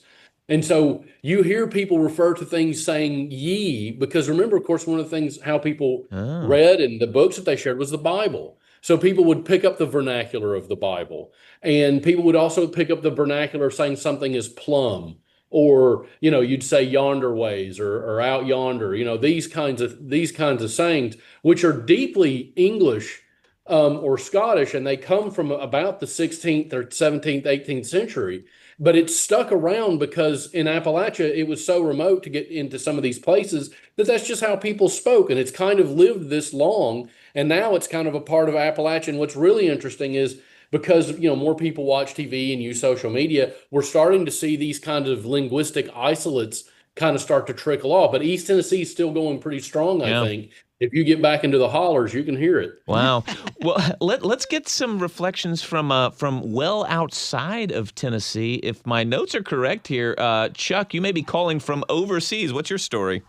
And so you hear people refer to things saying ye, because remember, of course, one of the things how people read and the books that they shared was the Bible. So people would pick up the vernacular of the Bible, and people would also pick up the vernacular of saying something is plum. Or, you'd say yonder ways or out yonder, these kinds of sayings, which are deeply English or Scottish, and they come from about the 16th or 17th, 18th century. But it's stuck around because in Appalachia, it was so remote to get into some of these places that's just how people spoke. And it's kind of lived this long. And now it's kind of a part of Appalachia. And what's really interesting is, because more people watch TV and use social media, we're starting to see these kinds of linguistic isolates kind of start to trickle off. But East Tennessee is still going pretty strong, I think. If you get back into the hollers, you can hear it. Wow. Well, let's get some reflections from well outside of Tennessee. If my notes are correct here, Chuck, you may be calling from overseas. What's your story?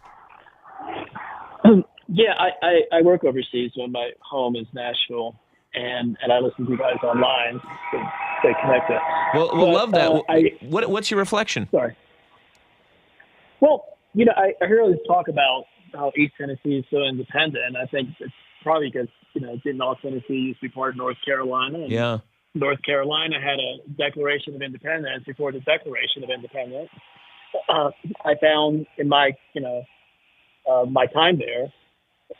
Yeah, I work overseas, so my home is Nashville. And I listen to you guys online to stay connected. Well, we'll love that. What's your reflection? Sorry. Well, I hear all this talk about how East Tennessee is so independent. And I think it's probably because, didn't all Tennessee used to be part of North Carolina? And North Carolina had a Declaration of Independence before the Declaration of Independence. I found in my, my time there,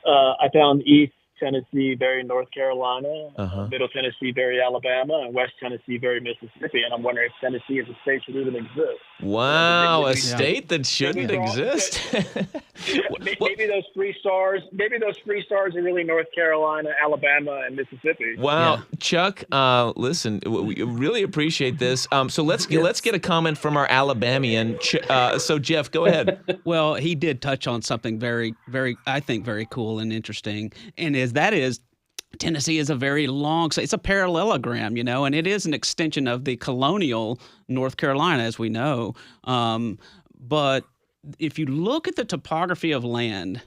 I found East Tennessee very North Carolina, Middle Tennessee very Alabama, and West Tennessee very Mississippi. And I'm wondering if Tennessee as a state should even exist. Wow, a state that shouldn't exist. Maybe those 3 stars. Maybe those 3 stars are really North Carolina, Alabama, and Mississippi. Wow, Chuck, listen, we really appreciate this. So let's get a comment from our Alabamian. So Jeff, go ahead. Well, he did touch on something very, very, I think, very cool and interesting, and that is Tennessee is a very long, it's a parallelogram, and it is an extension of the colonial North Carolina, as we know. But if you look at the topography of land,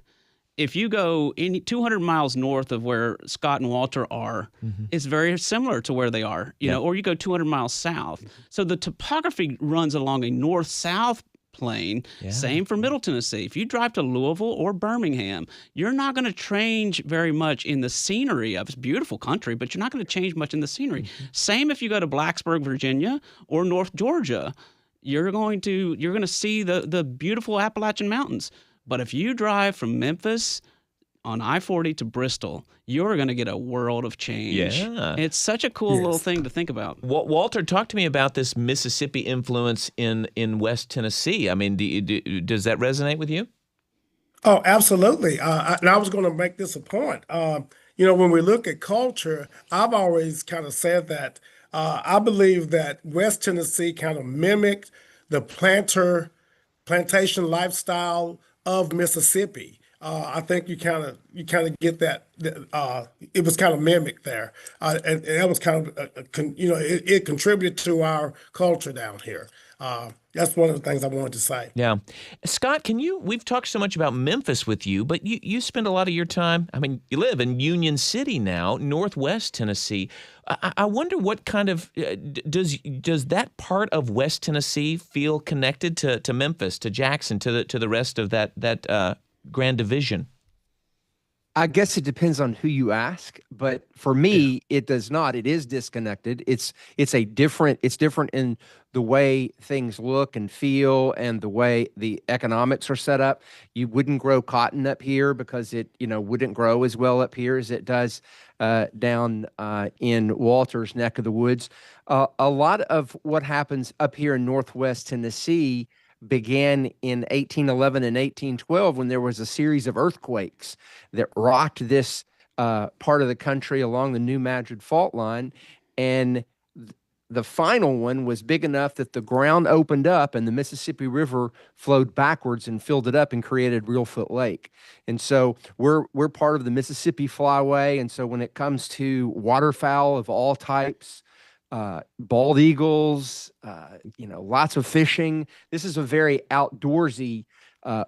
if you go 200 miles north of where Scott and Walter are, it's very similar to where they are, or you go 200 miles south. So the topography runs along a north-south plain. Yeah. Same for Middle Tennessee. If you drive to Louisville or Birmingham, you're not going to change very much in the scenery of it's beautiful country, but you're not going to change much in the scenery. Same if you go to Blacksburg, Virginia, or North Georgia. You're going to see the beautiful Appalachian Mountains. But if you drive from Memphis on I-40 to Bristol, you're going to get a world of change. Yeah. It's such a cool little thing to think about. Walter, talk to me about this Mississippi influence in West Tennessee. I mean, does that resonate with you? Oh, absolutely. And I was going to make this a point. When we look at culture, I've always kind of said that I believe that West Tennessee kind of mimicked the plantation lifestyle of Mississippi. I think you kind of get that. It was kind of mimicked there, and that was kind of it contributed to our culture down here. That's one of the things I wanted to say. Yeah. Scott, we've talked so much about Memphis with you, but you spend a lot of your time, I mean, you live in Union City now, Northwest Tennessee. I wonder what kind of, does that part of West Tennessee feel connected to Memphis, to Jackson, to the rest of that Grand Division? I guess it depends on who you ask, but for me, it does not. It is disconnected. It's different in the way things look and feel and the way the economics are set up. You wouldn't grow cotton up here because it, wouldn't grow as well up here as it does down in Walter's neck of the woods. A lot of what happens up here in Northwest Tennessee began in 1811 and 1812 when there was a series of earthquakes that rocked this part of the country along the New Madrid fault line. And the final one was big enough that the ground opened up and the Mississippi River flowed backwards and filled it up and created Reelfoot Lake. And so we're part of the Mississippi Flyway. And so when it comes to waterfowl of all types, bald eagles, lots of fishing. This is a very outdoorsy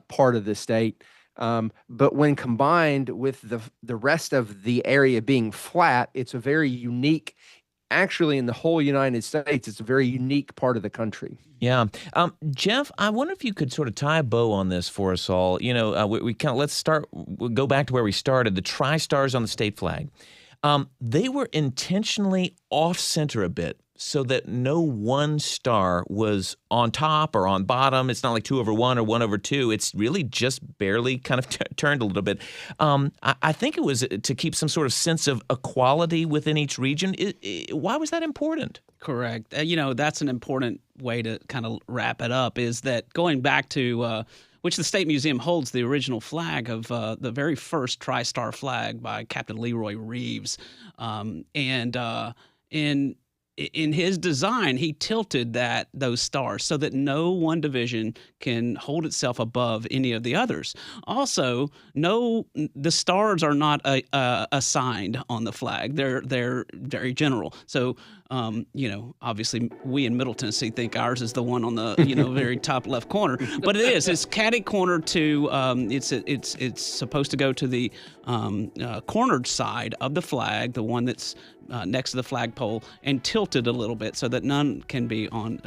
part of the state. But when combined with the rest of the area being flat, it's a very unique, actually in the whole United States, it's a very unique part of the country. Yeah. Jeff, I wonder if you could sort of tie a bow on this for us all. We'll go back to where we started, the tri-stars on the state flag. They were intentionally off-center a bit so that no one star was on top or on bottom. It's not like 2 over 1 or 1 over 2. It's really just barely kind of turned a little bit. I think it was to keep some sort of sense of equality within each region. Why was that important? Correct. That's an important way to kind of wrap it up, is that going back to which the State Museum holds the original flag of the very first tri-star flag by Captain Leroy Reeves. In his design, he tilted those stars so that no one division can hold itself above any of the others. Also, the stars are not assigned on the flag. They're very general. So, obviously we in Middle Tennessee think ours is the one on the very top left corner, but it is. It's catty corner to. It's supposed to go to the cornered side of the flag, the one that's next to the flagpole, and tilted a little bit so that none can be on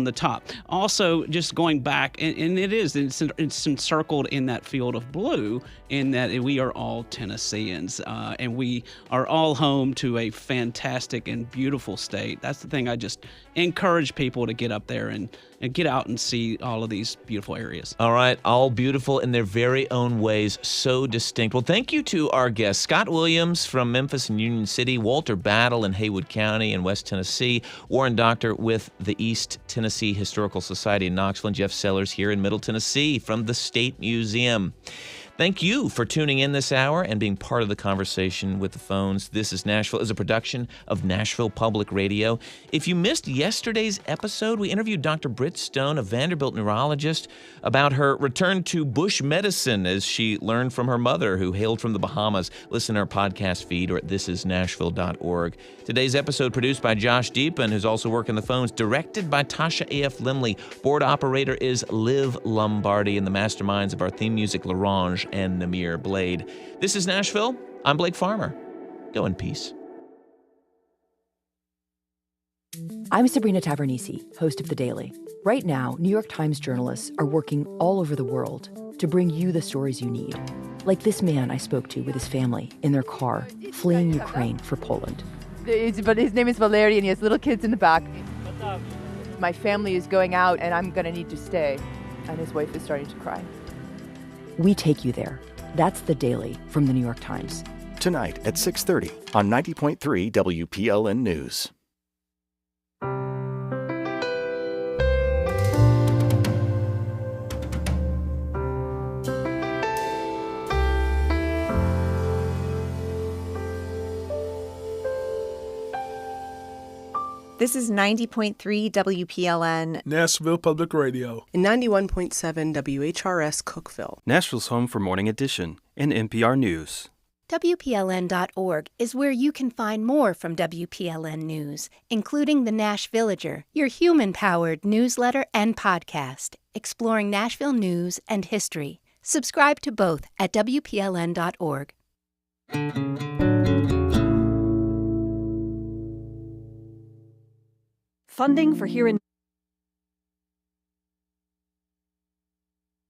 the top. Also, just going back, and it's encircled in that field of blue, in that we are all Tennesseans, and we are all home to a fantastic and beautiful state. That's the thing I just encourage people to get up there and get out and see all of these beautiful areas. All right, all beautiful in their very own ways, so distinct. Well, thank you to our guests, Scott Williams from Memphis and Union City, Walter Battle in Haywood County in West Tennessee, Warren Dockter with the East Tennessee Historical Society in Knoxville, and Jeff Sellers here in Middle Tennessee from the State Museum. Thank you for tuning in this hour and being part of the conversation with the phones. This is Nashville is a production of Nashville Public Radio. If you missed yesterday's episode, we interviewed Dr. Britt Stone, a Vanderbilt neurologist, about her return to bush medicine as she learned from her mother, who hailed from the Bahamas. Listen to our podcast feed or at thisisnashville.org. Today's episode produced by Josh Deepan, who's also working the phones, directed by Tasha A.F. Limley. Board operator is Liv Lombardi, and the masterminds of our theme music, Larange and Namir Blade. This is Nashville. I'm Blake Farmer. Go in peace. I'm Sabrina Tavernisi, host of The Daily. Right now, New York Times journalists are working all over the world to bring you the stories you need. Like this man I spoke to with his family in their car, fleeing Ukraine for Poland. But his name is Valery, and he has little kids in the back. My family is going out, and I'm going to need to stay. And his wife is starting to cry. We take you there. That's The Daily from The New York Times. Tonight at 6:30 on 90.3 WPLN News. This is 90.3 WPLN. Nashville Public Radio. And 91.7 WHRS Cookeville. Nashville's home for Morning Edition and NPR News. WPLN.org is where you can find more from WPLN News, including the Nashvillager, your human-powered newsletter and podcast, exploring Nashville news and history. Subscribe to both at WPLN.org. Funding for Here and